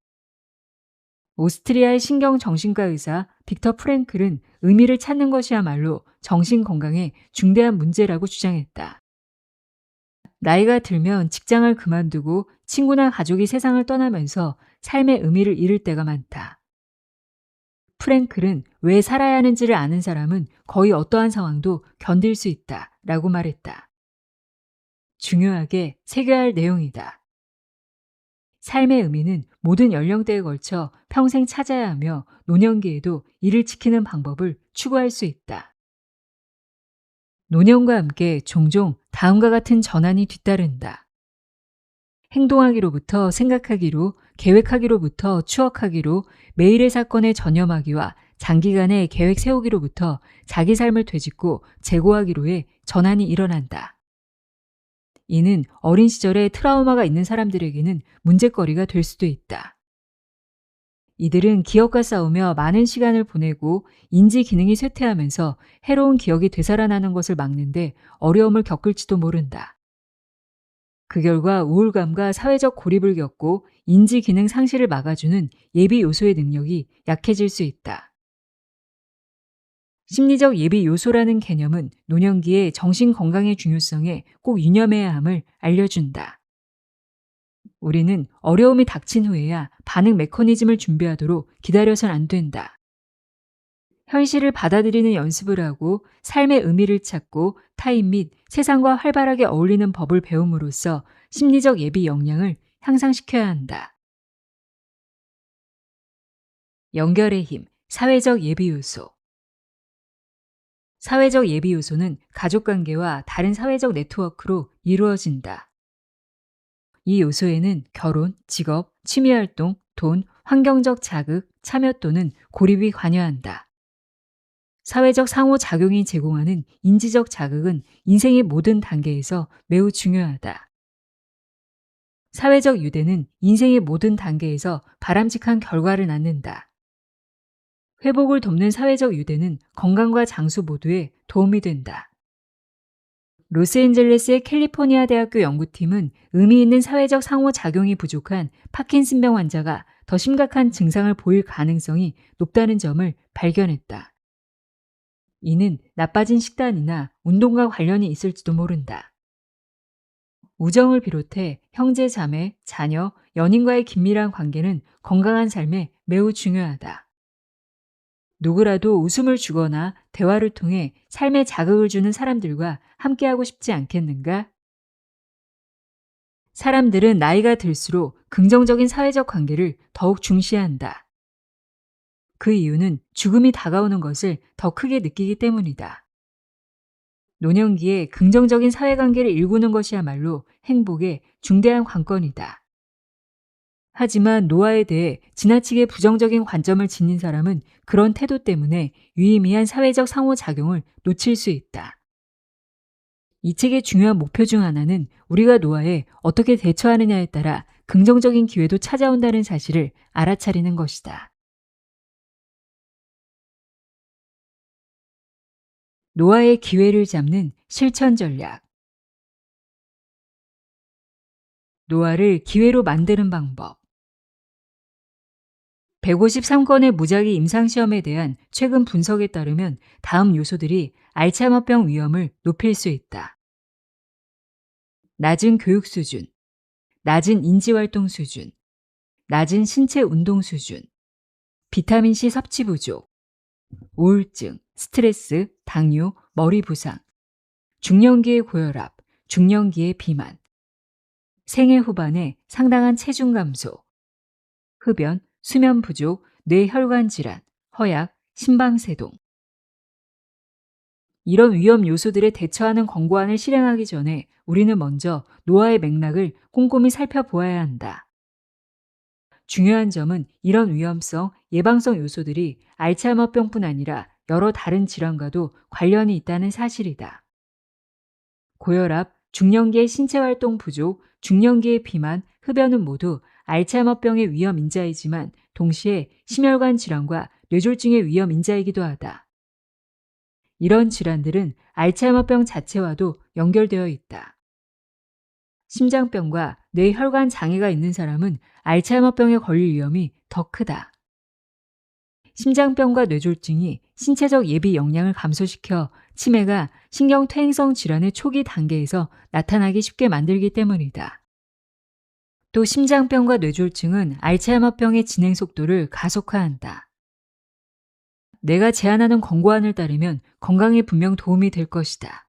오스트리아의 신경정신과 의사 빅터 프랭클은 의미를 찾는 것이야말로 정신 건강에 중대한 문제라고 주장했다. 나이가 들면 직장을 그만두고 친구나 가족이 세상을 떠나면서 삶의 의미를 잃을 때가 많다. 프랭클은 왜 살아야 하는지를 아는 사람은 거의 어떠한 상황도 견딜 수 있다 라고 말했다. 중요하게 새겨야 할 내용이다. 삶의 의미는 모든 연령대에 걸쳐 평생 찾아야 하며 노년기에도 이를 지키는 방법을 추구할 수 있다. 노년과 함께 종종 다음과 같은 전환이 뒤따른다. 행동하기로부터 생각하기로, 계획하기로부터 추억하기로, 매일의 사건에 전념하기와 장기간의 계획 세우기로부터 자기 삶을 되짚고 재고하기로의 전환이 일어난다. 이는 어린 시절에 트라우마가 있는 사람들에게는 문제거리가 될 수도 있다. 이들은 기억과 싸우며 많은 시간을 보내고 인지 기능이 쇠퇴하면서 해로운 기억이 되살아나는 것을 막는데 어려움을 겪을지도 모른다. 그 결과 우울감과 사회적 고립을 겪고 인지 기능 상실을 막아주는 예비 요소의 능력이 약해질 수 있다. 심리적 예비 요소라는 개념은 노년기의 정신 건강의 중요성에 꼭 유념해야 함을 알려준다. 우리는 어려움이 닥친 후에야 반응 메커니즘을 준비하도록 기다려선 안 된다. 현실을 받아들이는 연습을 하고 삶의 의미를 찾고 타인 및 세상과 활발하게 어울리는 법을 배움으로써 심리적 예비 역량을 향상시켜야 한다. 연결의 힘, 사회적 예비 요소. 사회적 예비 요소는 가족관계와 다른 사회적 네트워크로 이루어진다. 이 요소에는 결혼, 직업, 취미활동, 돈, 환경적 자극, 참여 또는 고립이 관여한다. 사회적 상호작용이 제공하는 인지적 자극은 인생의 모든 단계에서 매우 중요하다. 사회적 유대는 인생의 모든 단계에서 바람직한 결과를 낳는다. 회복을 돕는 사회적 유대는 건강과 장수 모두에 도움이 된다. 로스앤젤레스의 캘리포니아 대학교 연구팀은 의미 있는 사회적 상호작용이 부족한 파킨슨병 환자가 더 심각한 증상을 보일 가능성이 높다는 점을 발견했다. 이는 나빠진 식단이나 운동과 관련이 있을지도 모른다. 우정을 비롯해 형제, 자매, 자녀, 연인과의 긴밀한 관계는 건강한 삶에 매우 중요하다. 누구라도 웃음을 주거나 대화를 통해 삶에 자극을 주는 사람들과 함께하고 싶지 않겠는가? 사람들은 나이가 들수록 긍정적인 사회적 관계를 더욱 중시한다. 그 이유는 죽음이 다가오는 것을 더 크게 느끼기 때문이다. 노년기에 긍정적인 사회관계를 일구는 것이야말로 행복의 중대한 관건이다. 하지만 노화에 대해 지나치게 부정적인 관점을 지닌 사람은 그런 태도 때문에 유의미한 사회적 상호작용을 놓칠 수 있다. 이 책의 중요한 목표 중 하나는 우리가 노화에 어떻게 대처하느냐에 따라 긍정적인 기회도 찾아온다는 사실을 알아차리는 것이다. 노화의 기회를 잡는 실천 전략. 노화를 기회로 만드는 방법. 153건의 무작위 임상시험에 대한 최근 분석에 따르면 다음 요소들이 알츠하이머병 위험을 높일 수 있다. 낮은 교육 수준, 낮은 인지활동 수준, 낮은 신체 운동 수준, 비타민C 섭취 부족, 우울증, 스트레스, 당뇨, 머리 부상, 중년기의 고혈압, 중년기의 비만, 생애 후반에 상당한 체중 감소, 흡연, 수면 부족, 뇌혈관 질환, 허약, 심방세동. 이런 위험 요소들에 대처하는 권고안을 실행하기 전에 우리는 먼저 노화의 맥락을 꼼꼼히 살펴보아야 한다. 중요한 점은 이런 위험성, 예방성 요소들이 알츠하이머병뿐 아니라 여러 다른 질환과도 관련이 있다는 사실이다. 고혈압, 중년기의 신체활동 부족, 중년기의 비만, 흡연은 모두 알츠하이머병의 위험 인자이지만 동시에 심혈관 질환과 뇌졸중의 위험 인자이기도 하다. 이런 질환들은 알츠하이머병 자체와도 연결되어 있다. 심장병과 뇌혈관 장애가 있는 사람은 알츠하이머병에 걸릴 위험이 더 크다. 심장병과 뇌졸중이 신체적 예비 역량을 감소시켜 치매가 신경퇴행성 질환의 초기 단계에서 나타나기 쉽게 만들기 때문이다. 또 심장병과 뇌졸중은 알츠하이머병의 진행 속도를 가속화한다. 내가 제안하는 권고안을 따르면 건강에 분명 도움이 될 것이다.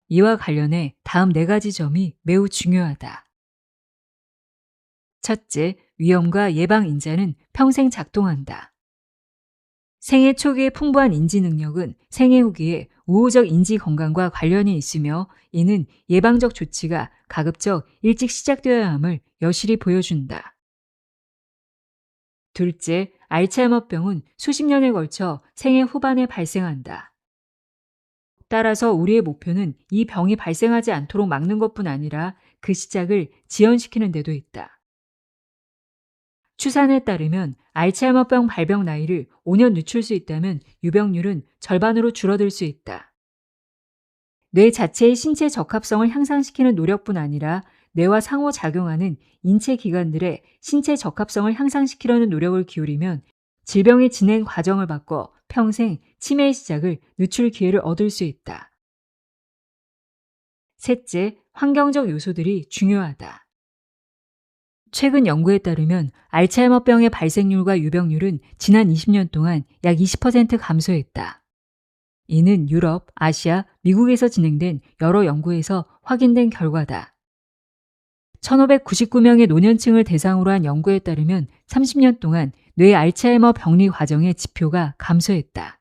이와 관련해 다음 4가지 점이 매우 중요하다. 첫째, 위험과 예방 인자는 평생 작동한다. 생애 초기의 풍부한 인지 능력은 생애 후기에 우호적 인지 건강과 관련이 있으며 이는 예방적 조치가 가급적 일찍 시작되어야 함을 여실히 보여준다. 둘째, 알츠하이머병은 수십 년에 걸쳐 생애 후반에 발생한다. 따라서 우리의 목표는 이 병이 발생하지 않도록 막는 것뿐 아니라 그 시작을 지연시키는 데도 있다. 추산에 따르면 알츠하이머병 발병 나이를 5년 늦출 수 있다면 유병률은 절반으로 줄어들 수 있다. 뇌 자체의 신체 적합성을 향상시키는 노력뿐 아니라 뇌와 상호작용하는 인체 기관들의 신체 적합성을 향상시키려는 노력을 기울이면 질병의 진행 과정을 바꿔 평생 치매의 시작을 늦출 기회를 얻을 수 있다. 셋째, 환경적 요소들이 중요하다. 최근 연구에 따르면 알츠하이머병의 발생률과 유병률은 지난 20년 동안 약 20% 감소했다. 이는 유럽, 아시아, 미국에서 진행된 여러 연구에서 확인된 결과다. 1599명의 노년층을 대상으로 한 연구에 따르면 30년 동안 뇌 알츠하이머 병리 과정의 지표가 감소했다.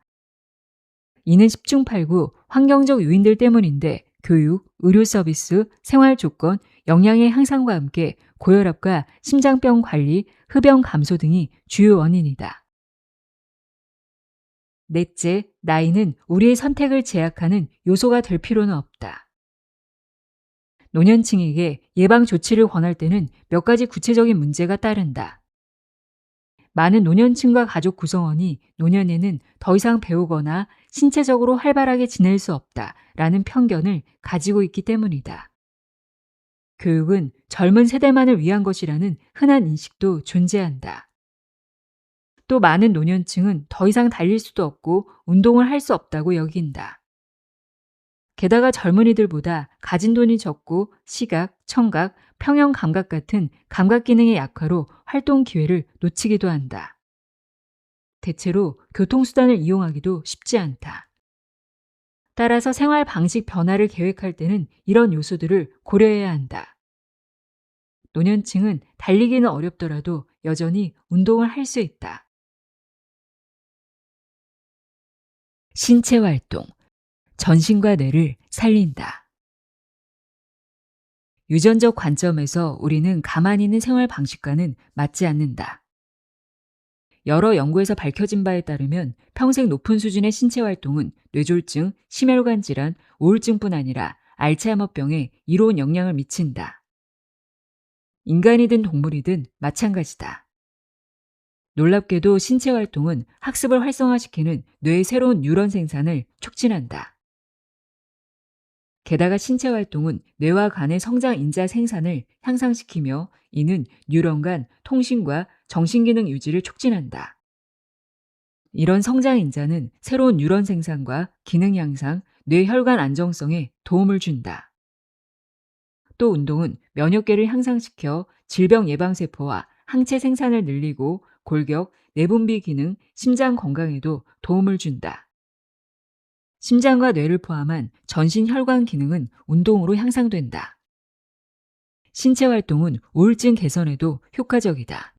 이는 10중 8구 환경적 요인들 때문인데 교육, 의료 서비스, 생활 조건, 영양의 향상과 함께 고혈압과 심장병 관리, 흡연 감소 등이 주요 원인이다. 넷째, 나이는 우리의 선택을 제약하는 요소가 될 필요는 없다. 노년층에게 예방 조치를 권할 때는 몇 가지 구체적인 문제가 따른다. 많은 노년층과 가족 구성원이 노년에는 더 이상 배우거나 신체적으로 활발하게 지낼 수 없다라는 편견을 가지고 있기 때문이다. 교육은 젊은 세대만을 위한 것이라는 흔한 인식도 존재한다. 또 많은 노년층은 더 이상 달릴 수도 없고 운동을 할 수 없다고 여긴다. 게다가 젊은이들보다 가진 돈이 적고 시각, 청각, 평형 감각 같은 감각 기능의 약화로 활동 기회를 놓치기도 한다. 대체로 교통수단을 이용하기도 쉽지 않다. 따라서 생활 방식 변화를 계획할 때는 이런 요소들을 고려해야 한다. 노년층은 달리기는 어렵더라도 여전히 운동을 할 수 있다. 신체 활동, 전신과 뇌를 살린다. 유전적 관점에서 우리는 가만히 있는 생활 방식과는 맞지 않는다. 여러 연구에서 밝혀진 바에 따르면 평생 높은 수준의 신체 활동은 뇌졸중, 심혈관 질환, 우울증뿐 아니라 알츠하이머병에 이로운 영향을 미친다. 인간이든 동물이든 마찬가지다. 놀랍게도 신체 활동은 학습을 활성화시키는 뇌의 새로운 뉴런 생산을 촉진한다. 게다가 신체 활동은 뇌와 간의 성장 인자 생산을 향상시키며 이는 뉴런 간 통신과 정신기능 유지를 촉진한다. 이런 성장 인자는 새로운 뉴런 생산과 기능 향상, 뇌혈관 안정성에 도움을 준다. 또 운동은 면역계를 향상시켜 질병 예방세포와 항체 생산을 늘리고 골격, 내분비 기능, 심장 건강에도 도움을 준다. 심장과 뇌를 포함한 전신 혈관 기능은 운동으로 향상된다. 신체 활동은 우울증 개선에도 효과적이다.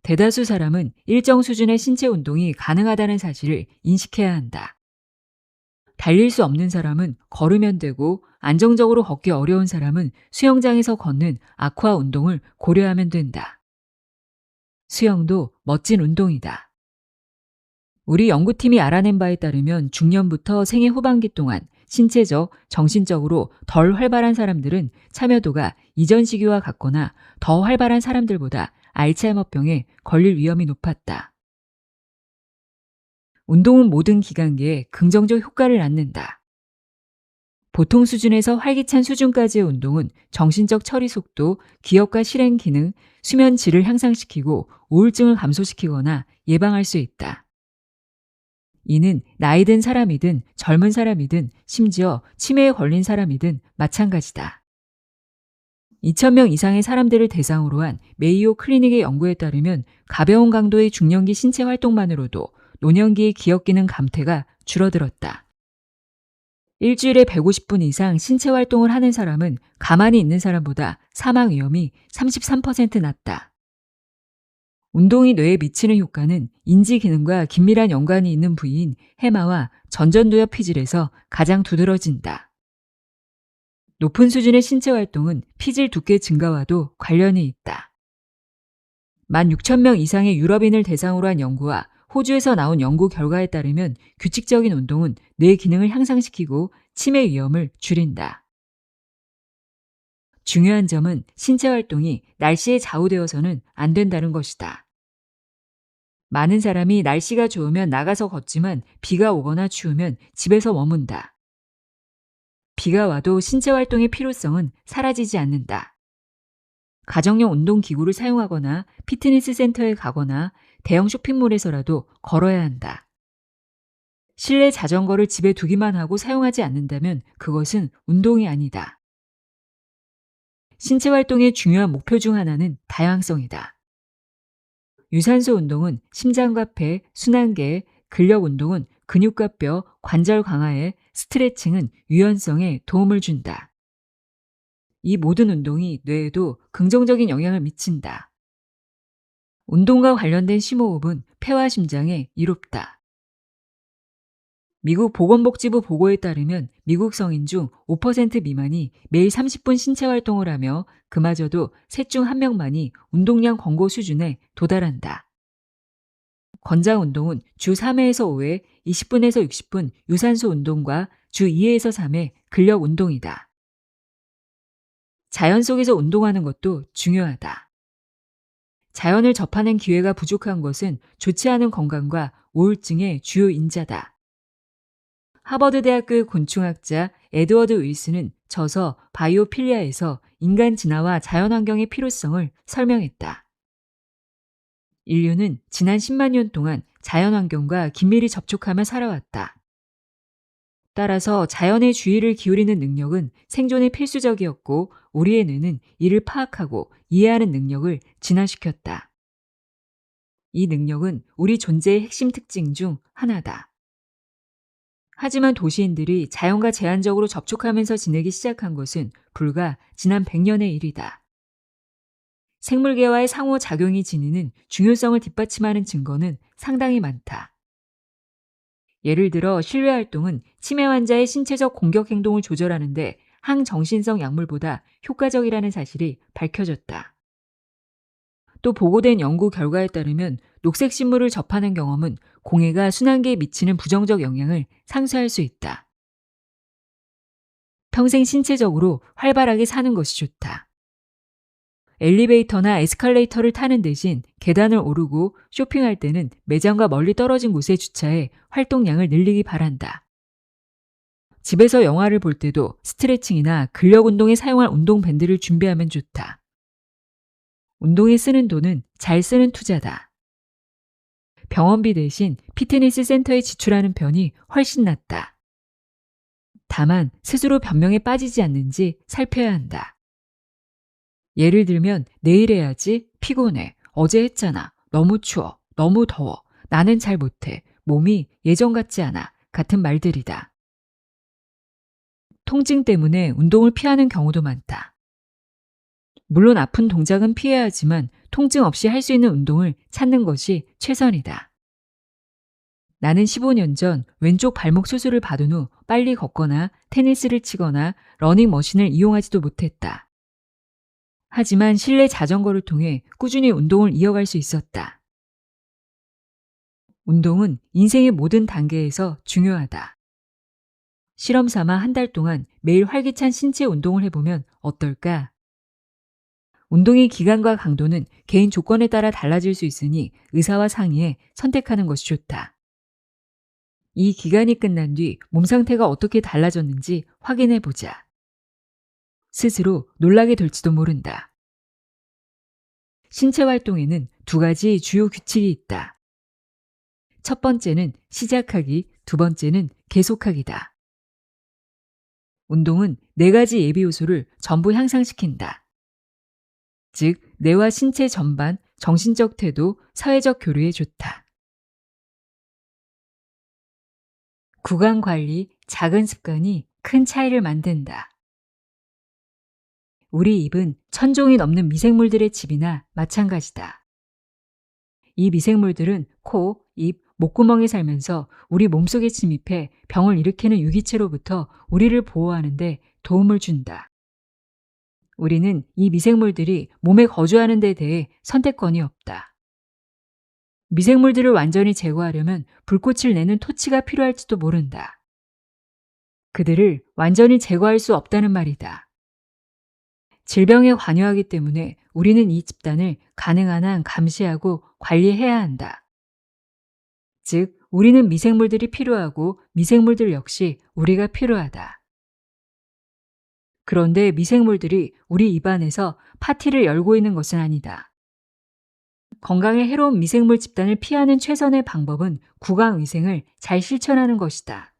대다수 사람은 일정 수준의 신체 운동이 가능하다는 사실을 인식해야 한다. 달릴 수 없는 사람은 걸으면 되고 안정적으로 걷기 어려운 사람은 수영장에서 걷는 아쿠아 운동을 고려하면 된다. 수영도 멋진 운동이다. 우리 연구팀이 알아낸 바에 따르면 중년부터 생애 후반기 동안 신체적, 정신적으로 덜 활발한 사람들은 참여도가 이전 시기와 같거나 더 활발한 사람들보다 알츠하이머병에 걸릴 위험이 높았다. 운동은 모든 기관계에 긍정적 효과를 낳는다. 보통 수준에서 활기찬 수준까지의 운동은 정신적 처리 속도, 기억과 실행 기능, 수면 질을 향상시키고 우울증을 감소시키거나 예방할 수 있다. 이는 나이 든 사람이든 젊은 사람이든 심지어 치매에 걸린 사람이든 마찬가지다. 2,000명 이상의 사람들을 대상으로 한 메이오 클리닉의 연구에 따르면 가벼운 강도의 중년기 신체 활동만으로도 노년기의 기억 기능 감퇴가 줄어들었다. 일주일에 150분 이상 신체 활동을 하는 사람은 가만히 있는 사람보다 사망 위험이 33% 낮다. 운동이 뇌에 미치는 효과는 인지 기능과 긴밀한 연관이 있는 부위인 해마와 전전두엽 피질에서 가장 두드러진다. 높은 수준의 신체 활동은 피질 두께 증가와도 관련이 있다. 16,000명 이상의 유럽인을 대상으로 한 연구와 호주에서 나온 연구 결과에 따르면 규칙적인 운동은 뇌 기능을 향상시키고 치매 위험을 줄인다. 중요한 점은 신체 활동이 날씨에 좌우되어서는 안 된다는 것이다. 많은 사람이 날씨가 좋으면 나가서 걷지만 비가 오거나 추우면 집에서 머문다. 비가 와도 신체 활동의 필요성은 사라지지 않는다. 가정용 운동기구를 사용하거나 피트니스 센터에 가거나 대형 쇼핑몰에서라도 걸어야 한다. 실내 자전거를 집에 두기만 하고 사용하지 않는다면 그것은 운동이 아니다. 신체 활동의 중요한 목표 중 하나는 다양성이다. 유산소 운동은 심장과 폐, 순환계, 근력 운동은 근육과 뼈, 관절 강화에, 스트레칭은 유연성에 도움을 준다. 이 모든 운동이 뇌에도 긍정적인 영향을 미친다. 운동과 관련된 심호흡은 폐와 심장에 이롭다. 미국 보건복지부 보고에 따르면 미국 성인 중 5% 미만이 매일 30분 신체 활동을 하며 그마저도 셋 중 1명만이 운동량 권고 수준에 도달한다. 권장 운동은 주 3회에서 5회, 20분에서 60분 유산소 운동과 주 2회에서 3회 근력 운동이다. 자연 속에서 운동하는 것도 중요하다. 자연을 접하는 기회가 부족한 것은 좋지 않은 건강과 우울증의 주요 인자다. 하버드 대학교의 곤충학자 에드워드 윌슨은 저서 바이오필리아에서 인간 진화와 자연환경의 필요성을 설명했다. 인류는 지난 10만 년 동안 자연환경과 긴밀히 접촉하며 살아왔다. 따라서 자연의 주의를 기울이는 능력은 생존에 필수적이었고 우리의 뇌는 이를 파악하고 이해하는 능력을 진화시켰다. 이 능력은 우리 존재의 핵심 특징 중 하나다. 하지만 도시인들이 자연과 제한적으로 접촉하면서 지내기 시작한 것은 불과 지난 100년의 일이다. 생물계와의 상호작용이 지니는 중요성을 뒷받침하는 증거는 상당히 많다. 예를 들어 실외 활동은 치매 환자의 신체적 공격 행동을 조절하는 데 항정신성 약물보다 효과적이라는 사실이 밝혀졌다. 또 보고된 연구 결과에 따르면 녹색 식물을 접하는 경험은 공해가 순환계에 미치는 부정적 영향을 상쇄할 수 있다. 평생 신체적으로 활발하게 사는 것이 좋다. 엘리베이터나 에스컬레이터를 타는 대신 계단을 오르고 쇼핑할 때는 매장과 멀리 떨어진 곳에 주차해 활동량을 늘리기 바란다. 집에서 영화를 볼 때도 스트레칭이나 근력 운동에 사용할 운동밴드를 준비하면 좋다. 운동에 쓰는 돈은 잘 쓰는 투자다. 병원비 대신 피트니스 센터에 지출하는 편이 훨씬 낫다. 다만 스스로 변명에 빠지지 않는지 살펴야 한다. 예를 들면 내일 해야지, 피곤해, 어제 했잖아, 너무 추워, 너무 더워, 나는 잘 못해, 몸이 예전 같지 않아 같은 말들이다. 통증 때문에 운동을 피하는 경우도 많다. 물론 아픈 동작은 피해야 하지만 통증 없이 할 수 있는 운동을 찾는 것이 최선이다. 나는 15년 전 왼쪽 발목 수술을 받은 후 빨리 걷거나 테니스를 치거나 러닝머신을 이용하지도 못했다. 하지만 실내 자전거를 통해 꾸준히 운동을 이어갈 수 있었다. 운동은 인생의 모든 단계에서 중요하다. 실험 삼아 한 달 동안 매일 활기찬 신체 운동을 해보면 어떨까? 운동의 기간과 강도는 개인 조건에 따라 달라질 수 있으니 의사와 상의해 선택하는 것이 좋다. 이 기간이 끝난 뒤 몸 상태가 어떻게 달라졌는지 확인해 보자. 스스로 놀라게 될지도 모른다. 신체 활동에는 두 가지 주요 규칙이 있다. 첫 번째는 시작하기, 두 번째는 계속하기다. 운동은 네 가지 예비 요소를 전부 향상시킨다. 즉, 뇌와 신체 전반, 정신적 태도, 사회적 교류에 좋다. 구강 관리, 작은 습관이 큰 차이를 만든다. 우리 입은 1000종이 넘는 미생물들의 집이나 마찬가지다. 이 미생물들은 코, 입, 목구멍에 살면서 우리 몸속에 침입해 병을 일으키는 유기체로부터 우리를 보호하는 데 도움을 준다. 우리는 이 미생물들이 몸에 거주하는 데 대해 선택권이 없다. 미생물들을 완전히 제거하려면 불꽃을 내는 토치가 필요할지도 모른다. 그들을 완전히 제거할 수 없다는 말이다. 질병에 관여하기 때문에 우리는 이 집단을 가능한 한 감시하고 관리해야 한다. 즉, 우리는 미생물들이 필요하고 미생물들 역시 우리가 필요하다. 그런데 미생물들이 우리 입안에서 파티를 열고 있는 것은 아니다. 건강에 해로운 미생물 집단을 피하는 최선의 방법은 구강위생을 잘 실천하는 것이다.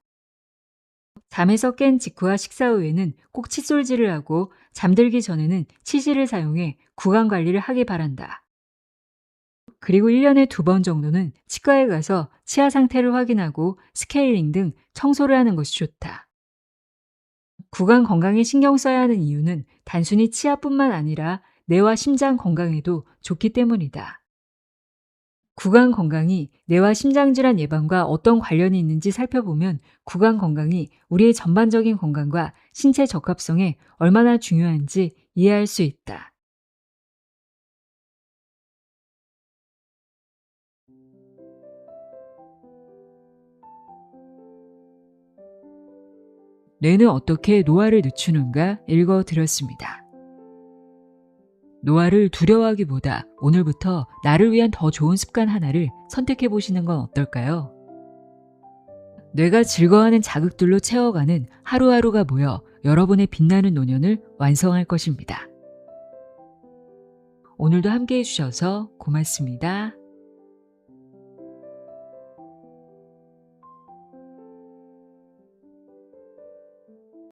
잠에서 깬 직후와 식사 후에는 꼭 칫솔질을 하고 잠들기 전에는 치실을 사용해 구강 관리를 하기 바란다. 그리고 1년에 2번 정도는 치과에 가서 치아 상태를 확인하고 스케일링 등 청소를 하는 것이 좋다. 구강 건강에 신경 써야 하는 이유는 단순히 치아뿐만 아니라 뇌와 심장 건강에도 좋기 때문이다. 구강 건강이 뇌와 심장 질환 예방과 어떤 관련이 있는지 살펴보면 구강 건강이 우리의 전반적인 건강과 신체 적합성에 얼마나 중요한지 이해할 수 있다. 뇌는 어떻게 노화를 늦추는가 읽어드렸습니다. 노화를 두려워하기보다 오늘부터 나를 위한 더 좋은 습관 하나를 선택해 보시는 건 어떨까요? 뇌가 즐거워하는 자극들로 채워가는 하루하루가 모여 여러분의 빛나는 노년을 완성할 것입니다. 오늘도 함께 해주셔서 고맙습니다.